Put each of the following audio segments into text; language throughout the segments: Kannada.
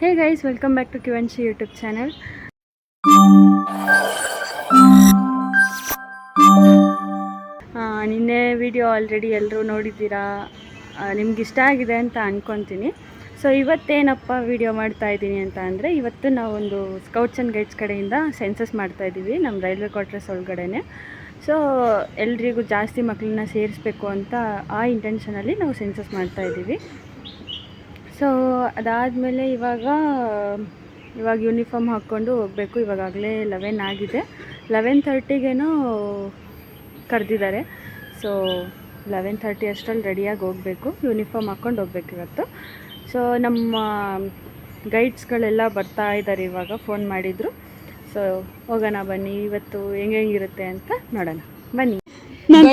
Hey guys, welcome back to Kivanshi YouTube channel. ನಿನ್ನೆ ವಿಡಿಯೋ ಆಲ್ರೆಡಿ ಎಲ್ಲರೂ ನೋಡಿದ್ದೀರಾ, ನಿಮ್ಗೆ ಇಷ್ಟ ಆಗಿದೆ ಅಂತ ಅಂದ್ಕೊತೀನಿ. ಸೊ ಇವತ್ತೇನಪ್ಪ ವಿಡಿಯೋ ಮಾಡ್ತಾ ಇದ್ದೀನಿ ಅಂತ ಅಂದರೆ, ಇವತ್ತು ನಾವೊಂದು ಸ್ಕೌಟ್ಸ್ ಆ್ಯಂಡ್ ಗೈಡ್ಸ್ ಕಡೆಯಿಂದ ಸೆನ್ಸಸ್ ಮಾಡ್ತಾಯಿದ್ದೀವಿ ನಮ್ಮ ರೈಲ್ವೆ ಕ್ವಾರ್ಟರ್ಸ್ ಒಳಗಡೆ. ಸೊ ಎಲ್ರಿಗೂ ಜಾಸ್ತಿ ಮಕ್ಕಳನ್ನ ಸೇರಿಸ್ಬೇಕು ಅಂತ ಆ ಇಂಟೆನ್ಷನಲ್ಲಿ ನಾವು ಸೆನ್ಸಸ್ ಮಾಡ್ತಾಯಿದ್ದೀವಿ. ಸೊ ಅದಾದಮೇಲೆ ಇವಾಗ ಯೂನಿಫಾರ್ಮ್ ಹಾಕ್ಕೊಂಡು ಹೋಗಬೇಕು. ಇವಾಗಲೇ 11 ಆಗಿದೆ. 11:30ಗೇನೋ ಕರೆದಿದ್ದಾರೆ. ಸೊ 11:30 ಅಷ್ಟರಲ್ಲಿ ರೆಡಿಯಾಗಿ ಹೋಗಬೇಕು, ಯೂನಿಫಾರ್ಮ್ ಹಾಕ್ಕೊಂಡು ಹೋಗ್ಬೇಕು ಇವತ್ತು. ಸೊ ನಮ್ಮ ಗೈಡ್ಸ್ಗಳೆಲ್ಲ ಬರ್ತಾ ಇದ್ದಾರೆ, ಇವಾಗ ಫೋನ್ ಮಾಡಿದರು. ಸೊ ಹೋಗೋಣ ಬನ್ನಿ, ಇವತ್ತು ಹೆಂಗಿರುತ್ತೆ ಅಂತ ನೋಡೋಣ ಬನ್ನಿ. ನಾನು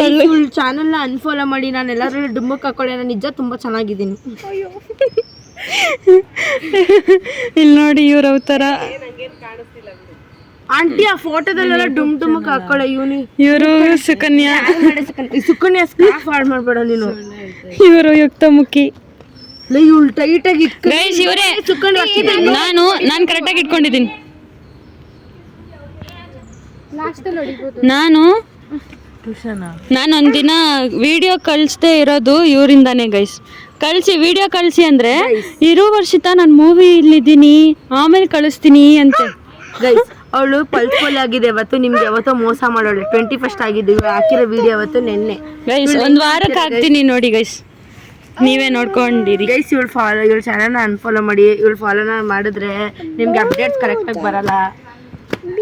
ಚಾನಲ್ನ ಅನ್ಫಾಲೋ ಮಾಡಿ, ನಾನು ಎಲ್ಲರೂ ಡುಮ್ಮಕ್ಕೆ ಹಾಕೊಳ್ಳಿ, ನಾನು ನಿಜ ತುಂಬ ಚೆನ್ನಾಗಿದ್ದೀನಿ. ಅಯ್ಯೋ ಇಲ್ಲಿ ನೋಡಿ, ಇವ್ರ ಅವತಾರ ಆಂಟಿ ಆ ಫೋಟೋದಲ್ಲೆಲ್ಲ ಡುಮ್ಮಕ್ಕೆ ಹಾಕೊಳ್ಳೆ. ಇವರು ಸುಕನ್ಯಾ ಸ್ಕಾರ್ಫ್ ಹಾಳು ಮಾಡ್ಬೇಡ ನೀನು. ಇವರು ಯುಕ್ತಮುಖಿ. ಇವಳು ಟೈಟಾಗಿ ನಾನು ಕರೆಕ್ಟಾಗಿ ಇಟ್ಕೊಂಡಿದ್ದೀನಿ. ನಾನು ಒಂದಿನ ವಿಡಿಯೋ ಕಳಿಸ್ದೇ ಇರೋದು ಇವರಿಂದಾನೇ ಗೈಸ್. ವಿಡಿಯೋ ಕಳಿಸಿ ಅಂದರೆ ಇರೋ ವರ್ಷಿತ ನಾನು ಮೂವಿ ಇಲ್ಲಿದ್ದೀನಿ ಆಮೇಲೆ ಕಳಿಸ್ತೀನಿ ಅಂತೆ ಗೈಸ್. ಅವಳು ಪಲ್ಸ್ಫುಲ್ ಆಗಿದೆ ಇವತ್ತು, ನಿಮ್ಗೆ ಯಾವತ್ತೋ ಮೋಸ ಮಾಡೋಳು. 21st ಆಗಿದ್ದೀವಿ, ಹಾಕಿರೋ ವಿಡಿಯೋ ಅವತ್ತು ನೆನ್ನೆ ಗೈಸ್. ಒಂದು ವಾರಕ್ಕೆ ಹಾಕ್ತೀನಿ ನೋಡಿ ಗೈಸ್, ನೀವೇ ನೋಡ್ಕೊಂಡಿರಿ ಗೈಸ್. ಇವಳು ಚಾನಲ್ನ ಅನ್ಫಾಲೋ ಮಾಡಿ, ಇವಳು ಫಾಲೋನ ಮಾಡಿದ್ರೆ ನಿಮ್ಗೆ ಅಪ್ಡೇಟ್ಸ್ ಕರೆಕ್ಟಾಗಿ ಬರಲ್ಲ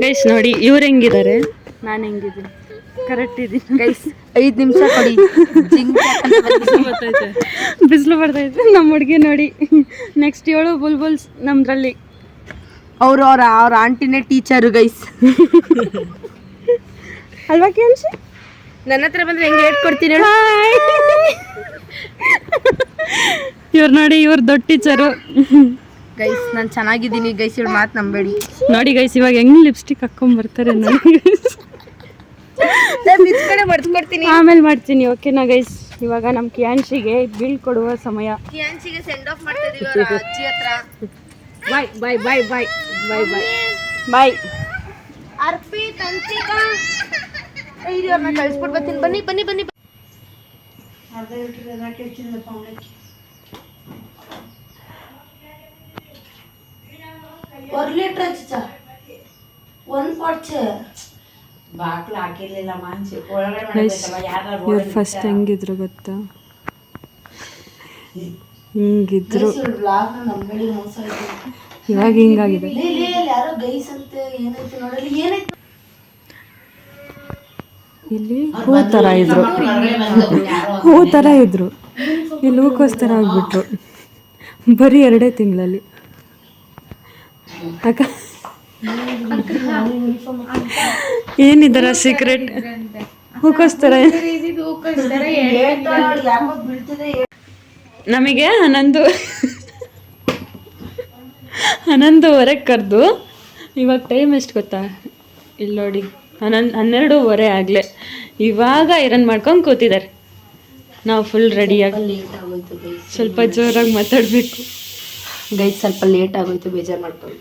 ಗೈಸ್. ನೋಡಿ ಇವ್ರು ಹೆಂಗಿದ್ದಾರೆ, ನಾನು ಹೆಂಗಿದ್ದೀನಿ, ಕರೆಕ್ಟ್ ಇದ್ದೀನಿ ಗೈಸ್. 5 ನಿಮಿಷ ಕೊಡಿ, ಬಿಸಿಲು ಬರ್ತೈತೆ. ನಮ್ಮ ಹುಡುಗಿ ನೋಡಿ, ನೆಕ್ಸ್ಟ್ ಇವಳು ಬುಲ್ಬುಲ್ಸ್ ನಮ್ದ್ರಲ್ಲಿ. ಅವ್ರ ಆಂಟಿನೇ ಟೀಚರು ಗೈಸ್ ಅಲ್ವಾ ಕೇಳಿಸಿ? ನನ್ನ ಹತ್ರ ಬಂದ್ರೆ ಹೆಂಗೆ ಹೇಳ್ಕೊಡ್ತೀನಿ ಇವ್ರು ನೋಡಿ, ಇವ್ರು ದೊಡ್ಡ ಟೀಚರು ಗೈಸ್. ನಾನು ಚೆನ್ನಾಗಿದ್ದೀನಿ ಗೈಸ್, ಇವಳು ಮಾತು ನಂಬೇಡಿ. ನೋಡಿ ಗೈಸ್, ಇವಾಗ ಹೆಂಗ್ ಲಿಪ್ಸ್ಟಿಕ್ ಹಾಕೊಂಡ್ ಬರ್ತಾರೆ ನನಗೆ. ಬರ್ತೀನಿ, ಆಮೇಲೆ ಮಾಡ್ತೀನಿ, ಓಕೆನಾ ಗೈಸ್? ಇವಾಗ ನಮ್ಮ ಕಿಯಾನ್ಶಿಗೆ ಬೀಳ್ಕೊಡುವ ಸಮಯ. ಕಿಯಾನ್ಶಿಗೆ ಸೆಂಡ್ ಆಫ್ ಮಾಡ್ತಾ ಇದೀವಿ ಅವರ ಅಜ್ಜಿ ಹತ್ರ. ಬಾಯ್ ಬಾಯ್ ಬಾಯ್ ಬಾಯ್ ಬಾಯ್ ಬಾಯ್ ಬಾಯ್. ಅರ್ಪಿತ್, ಅಂತಿಕಾ, ಅವ್ರನ್ನ ಕಳಿಸ್ಬಿಟ್ಟು ಬರ್ತೀನಿ. ಬನ್ನಿ ಬನ್ನಿ ಬನ್ನಿ. ಇವ್ರು ಫಸ್ಟ್ ಹೆಂಗಿದ್ರು ಗೊತ್ತಾ? ಹಿಂಗಿದ್ರು, ಇವಾಗ ಹಿಂಗಾಗಿದೆ. ಇಲ್ಲಿ ಹೂ ಥರ ಇದ್ರು, ಇಲ್ಲಿ ಹೂಕೋಸ್ಕರ ಆಗ್ಬಿಟ್ರು ಬರೀ 2 ತಿಂಗಳಲ್ಲಿ. ಅಕ್ಕ ಏನಿದಾರ ಸೀಕ್ರೆಟ್? ಹೂಕೋಸ್ಕರ ನಮಗೆ 11:30 ಕರೆದು, ಇವಾಗ ಟೈಮ್ ಎಷ್ಟು ಗೊತ್ತಾ? ಇಲ್ಲಿ ನೋಡಿ, 12:30 ಆಗಲೇ. ಇವಾಗ ಐರನ್ ಮಾಡ್ಕೊಂಡು ಕೂತಿದ್ದಾರೆ. ನಾವು ಫುಲ್ ರೆಡಿಯಾಗಿ, ಸ್ವಲ್ಪ ಜೋರಾಗಿ ಮಾತಾಡಬೇಕು ಗೈಸ್. ಸ್ವಲ್ಪ ಲೇಟ್ ಆಗೋಯ್ತು, ಬೇಜಾರು ಮಾಡ್ಕೊಳ್ಳಿ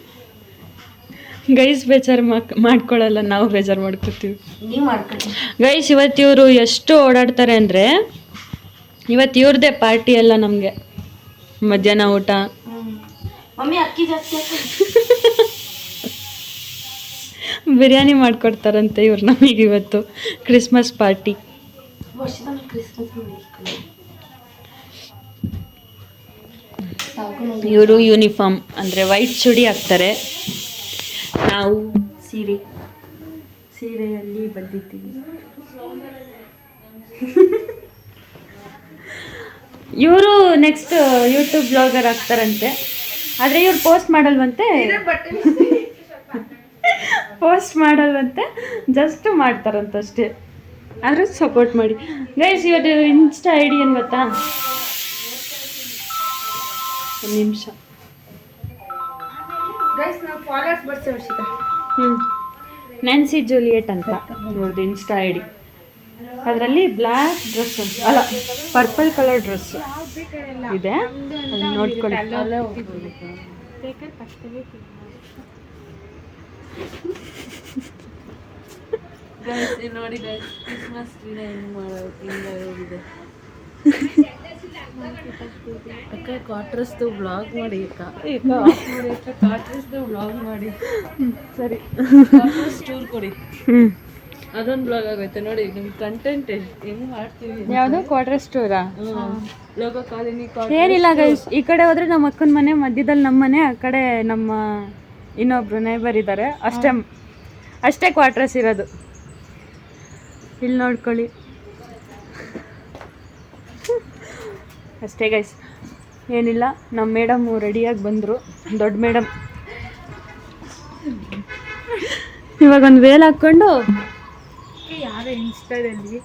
ಗೈಸ್. ಬೇಜಾರು ಮಾಡ್ಕೊಳ್ಳಲ್ಲ, ನಾವು ಬೇಜಾರು ಮಾಡ್ಕೊತೀವಿ, ನೀವು ಮಾಡ್ಕೊಳ್ಳಿ ಗೈಸ್. ಇವತ್ತು ಇವರು ಎಷ್ಟು ಓಡಾಡ್ತಾರೆ ಅಂದರೆ, ಇವತ್ತು ಇವ್ರದ್ದೇ ಪಾರ್ಟಿ ಎಲ್ಲ ನಮಗೆ. ಮಧ್ಯಾಹ್ನ ಊಟ, ಮಮ್ಮಿ ಅಕ್ಕಿ ಜಾಸ್ತಿ ಬಿರಿಯಾನಿ ಮಾಡಿಕೊಡ್ತಾರಂತೆ ಇವ್ರು ನಮಗೆ ಇವತ್ತು. Christmas party. ಇವರು ಯೂನಿಫಾರ್ಮ್ ಅಂದರೆ ವೈಟ್ ಚೂಡಿ ಹಾಕ್ತಾರೆ, ನಾವು ಸೀರೆಯಲ್ಲಿ ಬಂದಿದ್ದೀವಿ. ಇವರು ನೆಕ್ಸ್ಟ್ ಯೂಟ್ಯೂಬ್ ಬ್ಲಾಗರ್ ಆಗ್ತಾರಂತೆ, ಆದರೆ ಇವ್ರು ಪೋಸ್ಟ್ ಮಾಡಲ್ವಂತೆ, ಜಸ್ಟ್ ಮಾಡ್ತಾರಂತಷ್ಟೇ. ಆದರೂ ಸಪೋರ್ಟ್ ಮಾಡಿ ಗೈಸ್. ಇವ್ರದ್ದು ಇನ್ಸ್ಟಾ ID ಏನು ಗೊತ್ತಾ? ಒಂದು ನಿಮಿಷ ಗೈಸ್, ನಾವು ಫಾಲೋವರ್ಸ್ ಬರ್ತೀವಿ ವರ್ಷಿತಾ. ನ್ಯಾನ್ಸಿ ಜೂಲಿಯಟ್ ಅಂತ ಇವ್ರದ್ದು ಇನ್ಸ್ಟಾ ID. ಅದರಲ್ಲಿ ಬ್ಲ್ಯಾಕ್ ಡ್ರೆಸ್ ಅಲ್ಲ ಪರ್ಪಲ್ ಕಲರ್ ಡ್ರೆಸ್ ಇದೆ, ಅಲ್ಲಿ ನೋಡ್ಕೊಳ್ಳಿ. ನೋಡಿ ಕ್ರಿಸ್ಮಸ್ ಟ್ರೀನ ಹೆಂಗ್ ಮಾಡೋದು ಅಕ್ಕ ಕ್ವಾರ್ಟರ್ಸ್ದು ಬ್ಲಾಗ್ ಮಾಡಿ ಕ್ವಾರ್ಟರ್ಸ್ದು ಬ್ಲಾಗ್ ಮಾಡಿ ಸರಿ ಟೂರ್ ಕೊಡಿ ಅದೊಂದು ಬ್ಲಾಗ್ ಆಗುತ್ತೆ ನೋಡಿ ನಿಮ್ ಕಂಟೆಂಟ್ ಹೆಂಗ್ ಮಾಡ್ತೀವಿ ಯಾವುದು ಕ್ವಾರ್ಟರ್ ಸ್ಟೋರಾ? ಲೋಗೋ ಕಾಲೋನಿ ಏನಿಲ್ಲ ಗೈಸ್, ಈ ಕಡೆ ಹೋದ್ರೆ ನಮ್ಮ ಅಕ್ಕನ ಮನೆ, ಮಧ್ಯದಲ್ಲಿ ನಮ್ಮ ಮನೆ, ಆ ಕಡೆ ನಮ್ಮ ಇನ್ನೊಬ್ರು ನೇಬರ್ ಇದ್ದಾರೆ, ಅಷ್ಟೇ ಕ್ವಾರ್ಟರ್ಸ್ ಇರೋದು. ಇಲ್ಲಿ ನೋಡ್ಕೊಳ್ಳಿ ಅಷ್ಟೇ ಗೈಸ್, ಏನಿಲ್ಲ. ನಮ್ಮ ಮೇಡಮ್ ರೆಡಿಯಾಗಿ ಬಂದರು, ದೊಡ್ಡ ಮೇಡಮ್. ಇವಾಗ ಒಂದು ವೇಲ್ ಹಾಕ್ಕೊಂಡು ಯಾರೋ ಇನ್ಸ್ಟಾದಲ್ಲಿ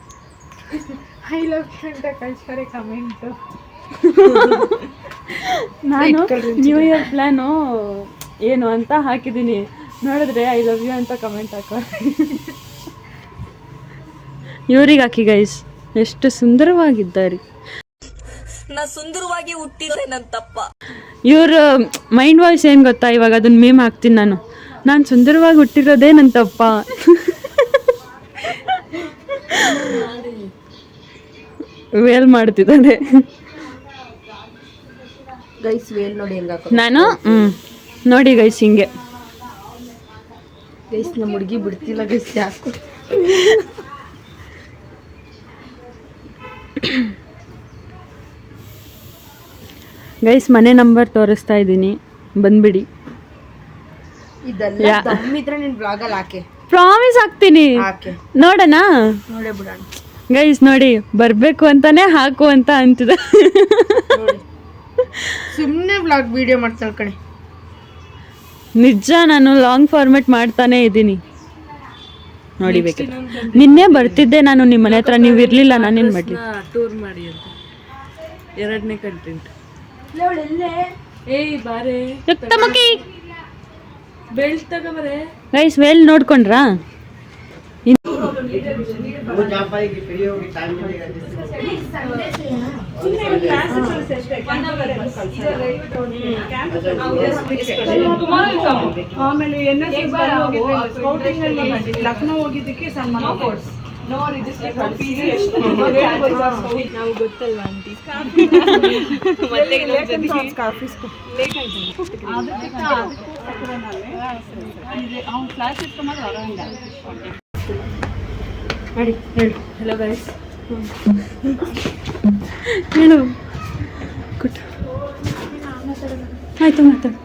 ಐ ಲವ್ ಅಂತ ಕಳಿಸ್ತಾರೆ ಕಮೆಂಟು. ನಾನು ನ್ಯೂ ಇಯರ್ ಪ್ಲ್ಯಾನು ಏನು ಅಂತ ಹಾಕಿದ್ದೀನಿ, ನೋಡಿದ್ರೆ ಐ ಲವ್ ಯು ಅಂತ ಕಮೆಂಟ್ ಹಾಕೋ. ಇವ್ರಿಗೆ ಹಾಕಿ ಗೈಸ್, ಎಷ್ಟು ಸುಂದರವಾಗಿದ್ದಾರೆ. ನಾ ಸುಂದರವಾಗಿ ಹುಟ್ಟಿದ್ರೆ ನನ್ನ ತಪ್ಪ. ಇವ್ರ ಮೈಂಡ್ ವಾಯ್ಸ್ ಏನು ಗೊತ್ತಾ, ಇವಾಗ ಅದನ್ನ ಮೇಮ್ ಹಾಕ್ತೀನಿ ನಾನು ಸುಂದರವಾಗಿ ಹುಟ್ಟಿರೋದೇ ನನ್ನ ತಪ್ಪ. ವೇಲ್ ಮಾಡ್ತಿದ್ದಾನೆ ಗೈಸ್, ವೇಲ್ ನೋಡಿ ಹೆಂಗ ನಾನು. ನೋಡಿ ಗೈಸ್, ಹಿಂಗೆ ಗೈಸ್ ನಮ್ಮ ಹುಡುಗಿ ಬಿಡ್ತಿಲ್ಲ ಗೈಸ್, ಯಾಕೋ. ಗೈಸ್ ಮನೆ ನಂಬರ್ ತೋರಿಸ್ತಾ ಇದ್ದೀನಿ, ಬಂದ್ಬಿಡಿ. ಇದೆಲ್ಲ ದಮ್ಮಿದ್ರೆ ನಿನ್ ಬ್ಲಾಗಲ್ಲಿ ಹಾಕೆ, ಪ್ರಾಮಿಸ್ ಹಾಕ್ತೀನಿ, ನೋಡೋಣ. ನೋಡೇ ಬಿಡೋಣ ಗೈಸ್. ನೋಡಿ ಬರ್ಬೇಕು ಅಂತಾನೆ ಹಾಕು ಅಂತ ಅಂತಿದ. ಸುಮ್ಮನೆ ಬ್ಲಾಗ್ ವಿಡಿಯೋ ಮಾಡ್ತಾಳೆ ಕಣೆ. ನಿಜ, ನಾನು ಲಾಂಗ್ ಫಾರ್ಮೆಟ್ ಮಾಡ್ತಾನೆ ಇದ್ದೀನಿ. ನೋಡಿ ಬೇಕಾದ್ರೆ ನಿನ್ನೆ ಬರ್ತಿದ್ದೆ ನಾನು ನಿಮ್ಮ ಮನೆ ಹತ್ರ, ನೀವು ಇರ್ಲಿಲ್ಲ, ನಾನೇನು ಮಾಡಲಿ. ಟೂರ್ ಮಾಡಿ ಅಂತ ಎರಡನೇ ಕಂಟೆಂಟ್. ಏಯ್ ಬಾರೆ ಬೆಲ್ಟ್ ತಗೋಬರೆ ಗೈಸ್. ವೇಲ್ ನೋಡ್ಕೊಂಡ್ರಾ? ಆಮೇಲೆ ಲಕ್ನೋ ಹೋಗಿದ್ದಕ್ಕೆ ಸನ್ಮಾನ ಕೋರ್ಸ್ ನಾವು ಗೊತ್ತಲ್ವಾ ಆಂಟಿ. ಕ್ಲಾಸ್ ಹಲೋ ಗೈಸ್, ಹೇಳು. ಆಯ್ತು ಮಾತಾಡು.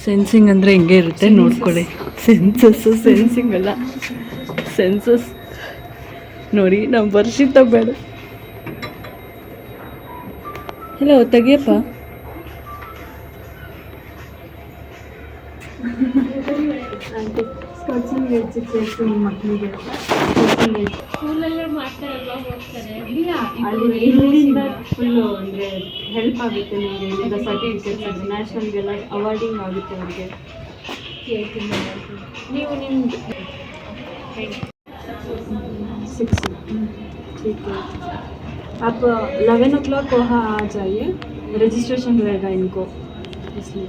ಸೆನ್ಸಿಂಗ್ ಅಂದರೆ ಹೆಂಗೆ ಇರುತ್ತೆ ನೋಡ್ಕೊಳ್ಳಿ. ಸೆನ್ಸಿಂಗ್ ಅಲ್ಲ, ಸೆನ್ಸಸ್ ನೋಡಿ. ನಾವು ಬರ್ಷಿತ ಬೇಡ. ಹಲೋ ತೆಗಿಯಪ್ಪ. ಆಂಟಿ ಸ್ಕೌಟ್ಸಿಂಗ್ ಗೆಡ್ಸಿಗೆ ಸೇರಿಸಿ ನಿಮ್ಮ ಮಕ್ಕಳಿಗೆ ಇಲ್ಲಿಂದ ಫುಲ್ಲು ಅಂದರೆ ಹೆಲ್ಪ್ ಆಗುತ್ತೆ ನಿಮಗೆ. ಇಲ್ಲಿಂದ ಸರ್ಟಿಫಿಕೇಟ್ಸ್ ನ್ಯಾಷನಲ್ಗೆಲ್ಲ ಅವಾರ್ಡಿಂಗ್ ಆಗುತ್ತೆ ಅವ್ರಿಗೆ. ನೀವು ನಿಮ್ದು 6 ठीक है. आप 11 o'clock वहाँ आ जाइए, रजिस्ट्रेशन रहेगा इनको, इसलिए.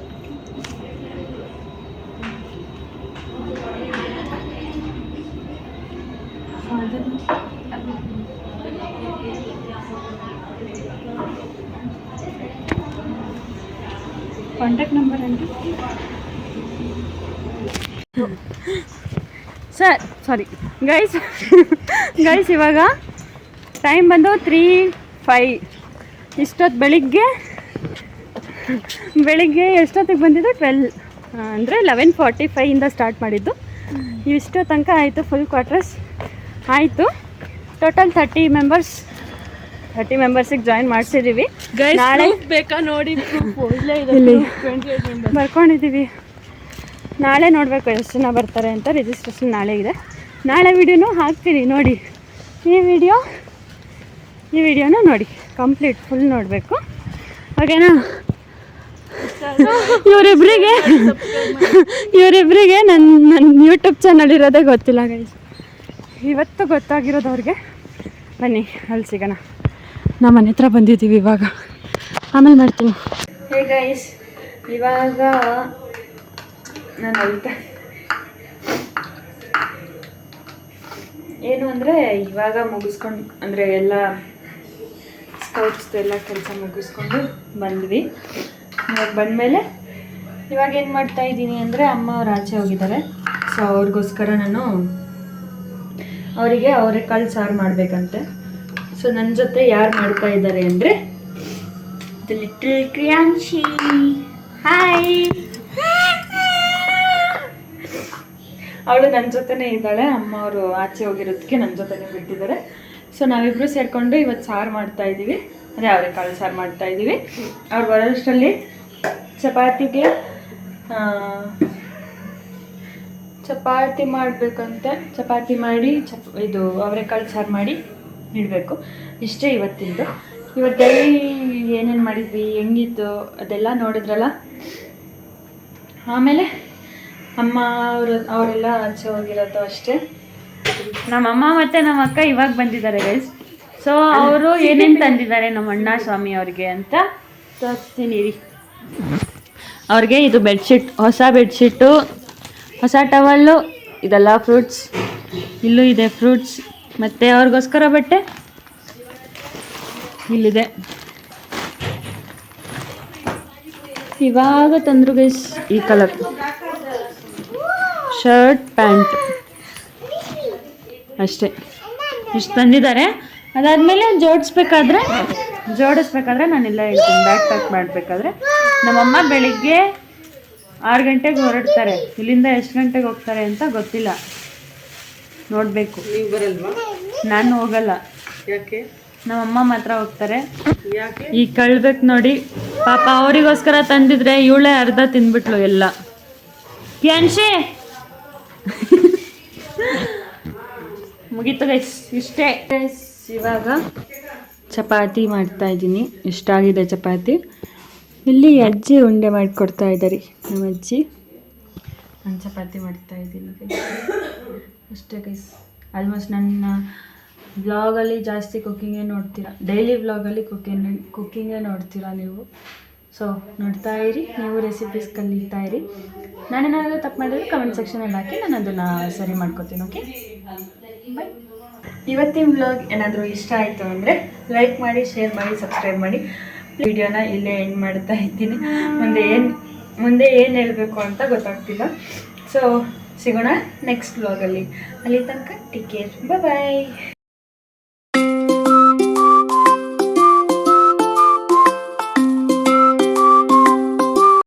ಕಾಂಟ್ಯಾಕ್ಟ್ ನಂಬರ್ ಅಂడి ಸರ್. ಸಾರಿ ಗೈಸ್, ಇವಾಗ ಟೈಮ್ ಬಂದು 3:05. ಇಷ್ಟೊತ್ತು ಬೆಳಿಗ್ಗೆ ಎಷ್ಟೊತ್ತಿಗೆ ಬಂದಿದ್ದು? 12 ಅಂದರೆ 11:45 ಸ್ಟಾರ್ಟ್ ಮಾಡಿದ್ದು. ಇಷ್ಟೋ ತನಕ ಆಯಿತು. ಫುಲ್ ಕ್ವಾರ್ಟರ್ಸ್ ಆಯಿತು. ಟೋಟಲ್ 30 ಮೆಂಬರ್ಸಿಗೆ ಜಾಯಿನ್ ಮಾಡಿಸಿದ್ದೀವಿ. ನಾಳೆ ಬೇಕಾ ನೋಡಿ, ಬರ್ಕೊಂಡಿದ್ದೀವಿ. ನಾಳೆ ನೋಡಬೇಕು ಎಷ್ಟು ಜನ ಬರ್ತಾರೆ ಅಂತ. ರಿಜಿಸ್ಟ್ರೇಷನ್ ನಾಳೆ ಇದೆ. ನಾಳೆ ವಿಡಿಯೋನೂ ಹಾಕ್ತೀನಿ ನೋಡಿ. ಈ ವಿಡಿಯೋನೂ ನೋಡಿ, ಕಂಪ್ಲೀಟ್ ಫುಲ್ ನೋಡಬೇಕು, ಓಕೆನಾ? ಇವರಿಬ್ಬರಿಗೆ ನನ್ನ ಯೂಟ್ಯೂಬ್ ಚಾನಲ್ ಇರೋದೇ ಗೊತ್ತಿಲ್ಲ ಗೈಸ್. ಇವತ್ತು ಗೊತ್ತಾಗಿರೋದು ಅವ್ರಿಗೆ. ಬನ್ನಿ ಅಲ್ಲಿ ಸಿಗೋಣ. ನಮ್ಮ ಮನೆ ಹತ್ರ ಬಂದಿದ್ದೀವಿ ಇವಾಗ, ಆಮೇಲೆ ಮಾಡ್ತೀನಿ. ಹೇ ಗೈಸ್, ಇವಾಗ ನಾನು ಅಳ್ತಾ ಏನು ಅಂದರೆ ಇವಾಗ ಮುಗಿಸ್ಕೊಂಡು ಅಂದರೆ ಎಲ್ಲ ಸ್ಕೌಟ್ಸ್ದು ಎಲ್ಲ ಕೆಲಸ ಮುಗಿಸ್ಕೊಂಡು ಬಂದ್ವಿ. ಇವಾಗ ಬಂದಮೇಲೆ ಇವಾಗ ಏನು ಮಾಡ್ತಾ ಇದ್ದೀನಿ ಅಂದರೆ ಅಮ್ಮ ಅವ್ರು ಆಚೆ ಹೋಗಿದ್ದಾರೆ. ಸೊ ಅವ್ರಿಗೋಸ್ಕರ ನಾನು ಅವರಿಗೆ ಅವರೆಕಾಳು ಸಾರು ಮಾಡಬೇಕಂತೆ. ಸೊ ನನ್ನ ಜೊತೆ ಯಾರು ಮಾಡ್ತಾ ಇದ್ದಾರೆ ಅಂದರೆ ದ ಲಿಟಲ್ ಕ್ರಿಯಾಂಶಿ. ಹಾಯ್. ಅವಳು ನನ್ನ ಜೊತೆನೇ ಇದ್ದಾಳೆ. ಅಮ್ಮ ಅವರು ಆಚೆ ಹೋಗಿರೋದಕ್ಕೆ ನನ್ನ ಜೊತೆನೇ ಬಿಟ್ಟಿದ್ದಾರೆ. ಸೊ ನಾವಿಬ್ಬರು ಸೇರಿಕೊಂಡು ಇವತ್ತು ಸಾರು ಮಾಡ್ತಾಯಿದ್ದೀವಿ, ಅದೇ ಅವರೆಕಾಳು ಸಾರು ಮಾಡ್ತಾಯಿದ್ದೀವಿ. ಅವ್ರು ಬರೋಷ್ಟರಲ್ಲಿ ಚಪಾತಿಗೆ ಚಪಾತಿ ಮಾಡಬೇಕಂತೆ. ಚಪಾತಿ ಮಾಡಿ ಇದು ಅವರೆಕಾಳು ಸಾರು ಮಾಡಿ ಇಡಬೇಕು. ಇಷ್ಟೇ ಇವತ್ತಿಂದು. ಇವತ್ತು ಡೈಲಿ ಏನೇನು ಮಾಡಿದ್ವಿ, ಹೆಂಗಿತ್ತು ಅದೆಲ್ಲ ನೋಡಿದ್ರಲ್ಲ. ಆಮೇಲೆ ಅಮ್ಮ ಅವರೆಲ್ಲ ಆಚೆ ಹೋಗಿರೋದು ಅಷ್ಟೇ. ನಮ್ಮಮ್ಮ ಮತ್ತು ನಮ್ಮ ಅಕ್ಕ ಇವಾಗ ಬಂದಿದ್ದಾರೆ ಗೈಸ್. ಸೊ ಅವರು ಏನೇನು ತಂದಿದ್ದಾರೆ ನಮ್ಮ ಅಣ್ಣ ಸ್ವಾಮಿ ಅವ್ರಿಗೆ ಅಂತ ತೋರಿಸ್ತೀನಿ ರೀ. ಅವ್ರಿಗೆ ಇದು ಬೆಡ್ಶೀಟ್, ಹೊಸ ಬೆಡ್ಶೀಟು, ಹೊಸ ಟವಲ್ಲು, ಇದೆಲ್ಲ ಫ್ರೂಟ್ಸ್, ಇಲ್ಲೂ ಇದೆ ಫ್ರೂಟ್ಸ್, ಮತ್ತು ಅವ್ರಿಗೋಸ್ಕರ ಬಟ್ಟೆ ಇಲ್ಲಿದೆ. ಇವಾಗ ತಂದರು ಗೈಸ್ ಈ ಕಲರ್ ಶರ್ಟ್ ಪ್ಯಾಂಟ್ ಅಷ್ಟೇ, ಇಷ್ಟು ತಂದಿದ್ದಾರೆ. ಅದಾದಮೇಲೆ ಜೋಡಿಸ್ಬೇಕಾದ್ರೆ ನಾನೆಲ್ಲ ಹೇಳ್ತೀನಿ. ಬ್ಯಾಗ್ ಪ್ಯಾಕ್ ಮಾಡಬೇಕಾದ್ರೆ ನಮ್ಮಮ್ಮ ಬೆಳಿಗ್ಗೆ 6 ಗಂಟೆಗೆ ಹೊರಡ್ತಾರೆ. ಇಲ್ಲಿಂದ ಎಷ್ಟು ಗಂಟೆಗೆ ಹೋಗ್ತಾರೆ ಅಂತ ಗೊತ್ತಿಲ್ಲ, ನೋಡಬೇಕು. ನೀವು ಬರಲ್ವಾ? ನಾನು ಹೋಗಲ್ಲ. ಯಾಕೆ? ನಮ್ಮಮ್ಮ ಮಾತ್ರ ಹೋಗ್ತಾರೆ. ಯಾಕೆ? ಈ ಕಳ್ಬೇಕು ನೋಡಿ ಪಾಪ. ಅವರಿಗೋಸ್ಕರ ತಂದಿದ್ರೆ ಇವಳೇ ಅರ್ಧ ತಿಂದ್ಬಿಟ್ಲು ಎಲ್ಲ. ಪ್ಯಾನ್ಶೆ ಮುಗೀತು ಗೈಸ್, ಇಷ್ಟೇ ಗೈಸ್. ಇವಾಗ ಚಪಾತಿ ಮಾಡ್ತಾ ಇದ್ದೀನಿ. ಇಷ್ಟಾಗಿದೆ ಚಪಾತಿ. ಇಲ್ಲಿ ಅಜ್ಜಿ ಉಂಡೆ ಮಾಡಿಕೊಡ್ತಾ ಇದ್ದಾರೆ. ನಮ್ಮ ಅಜ್ಜಿ. ನಾನು ಚಪಾತಿ ಮಾಡ್ತಾ ಇದ್ದೀನಿ ಗೈಸ್. ಅಷ್ಟೇ ಗೈಸ್. ಆಲ್ಮೋಸ್ಟ್ ನನ್ನ ವ್ಲಾಗಲ್ಲಿ ಜಾಸ್ತಿ ಕುಕ್ಕಿಂಗೇ ನೋಡ್ತೀರಾ. ಡೈಲಿ ವ್ಲಾಗಲ್ಲಿ ಕುಕ್ಕಿಂಗೇ ನೋಡ್ತೀರಾ ನೀವು. ಸೊ ನೋಡ್ತಾ ಇರಿ, ನೀವು ರೆಸಿಪೀಸ್ ಕಲಿತಾ ಇರಿ. ನಾನೇನಾದರೂ ತಪ್ಪು ಮಾಡಿದ್ರೆ ಕಮೆಂಟ್ ಸೆಕ್ಷನಲ್ಲಿ ಹಾಕಿ ನಾನು ಅದನ್ನು ಸರಿ ಮಾಡ್ಕೊತೀನಿ. ಓಕೆ, ಬಾಯ್. ಇವತ್ತಿನ ವ್ಲಾಗ್ ಏನಾದರೂ ಇಷ್ಟ ಆಯಿತು ಅಂದರೆ ಲೈಕ್ ಮಾಡಿ, ಶೇರ್ ಮಾಡಿ, ಸಬ್ಸ್ಕ್ರೈಬ್ ಮಾಡಿ. ವಿಡಿಯೋನ ಇಲ್ಲೇ ಎಂಡ್ ಮಾಡ್ತಾ ಇದ್ದೀನಿ. ಮುಂದೆ ಏನು ಹೇಳಬೇಕು ಅಂತ ಗೊತ್ತಾಗ್ತಿಲ್ಲ. ಸೊ ಸಿಗೋಣ ನೆಕ್ಸ್ಟ್ ವ್ಲಾಗಲ್ಲಿ. ಅಲ್ಲಿ ತನಕ ಟೇಕ್ ಕೇರ್, ಬಾಯ್.